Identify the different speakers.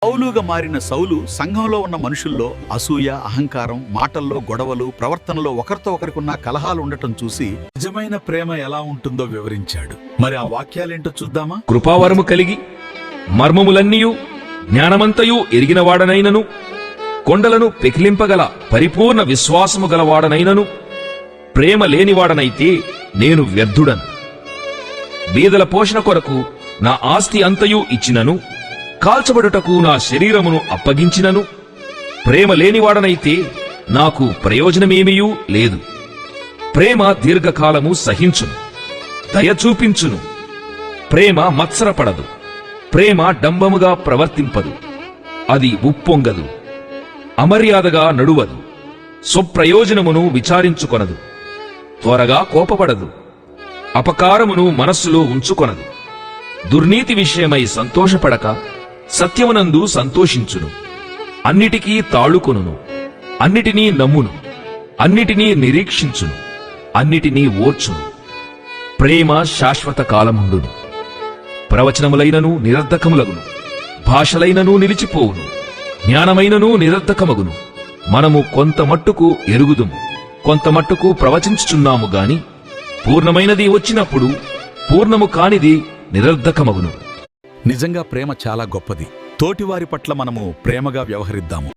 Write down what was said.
Speaker 1: పౌలుగా మారిన సౌలు సంఘంలో ఉన్న మనుషుల్లో అసూయ, అహంకారం, మాటల్లో గొడవలు, ప్రవర్తనలో ఒకరితో ఒకరికున్న కలహాలు ఉండటం చూసి నిజమైన ప్రేమ ఎలా ఉంటుందో వివరించాడు. మరి ఆ వాక్యాలేంటో చూద్దామా?
Speaker 2: కృపావరము కలిగి మర్మములన్నీయు జ్ఞానమంతయు ఎరిగినవాడనైనను కొండలను పెకిలింపగల పరిపూర్ణ విశ్వాసము గలవాడనైనను ప్రేమ లేనివాడనైతే నేను వ్యర్థుడను. బీదల పోషణ కొరకు నా ఆస్తి అంతయు ఇచ్చినను కాల్చబడుటకు నా శరీరమును అప్పగించినను ప్రేమ లేనివాడనైతే నాకు ప్రయోజనమేమీయూ లేదు. ప్రేమ దీర్ఘకాలము సహించును, దయ చూపించును. ప్రేమ మత్సరపడదు, ప్రేమ డంబముగా ప్రవర్తింపదు, అది ఉప్పొంగదు, అమర్యాదగా నడువదు, స్వప్రయోజనమును విచారించుకొనదు, త్వరగా కోపపడదు, అపకారమును మనస్సులో ఉంచుకొనదు, దుర్నీతి విషయమై సంతోషపడక సత్యమునందు సంతోషించును, అన్నిటికీ తాళుకొనును, అన్నిటినీ నమ్మును, అన్నిటినీ నిరీక్షించును, అన్నిటినీ ఓర్చును. ప్రేమ శాశ్వత కాలముండును. ప్రవచనములైనను నిరర్ధకములగును, భాషలైనను నిలిచిపోవును, జ్ఞానమైనను నిరర్ధకమగును. మనము కొంతమట్టుకు ఎరుగుదుము, కొంతమట్టుకు ప్రవచించుచున్నాము గాని పూర్ణమైనది వచ్చినప్పుడు పూర్ణము కానిది నిరర్ధకమగును.
Speaker 1: నిజంగా ప్రేమ చాలా గొప్పది. తోటివారి పట్ల మనము ప్రేమగా వ్యవహరిద్దాము.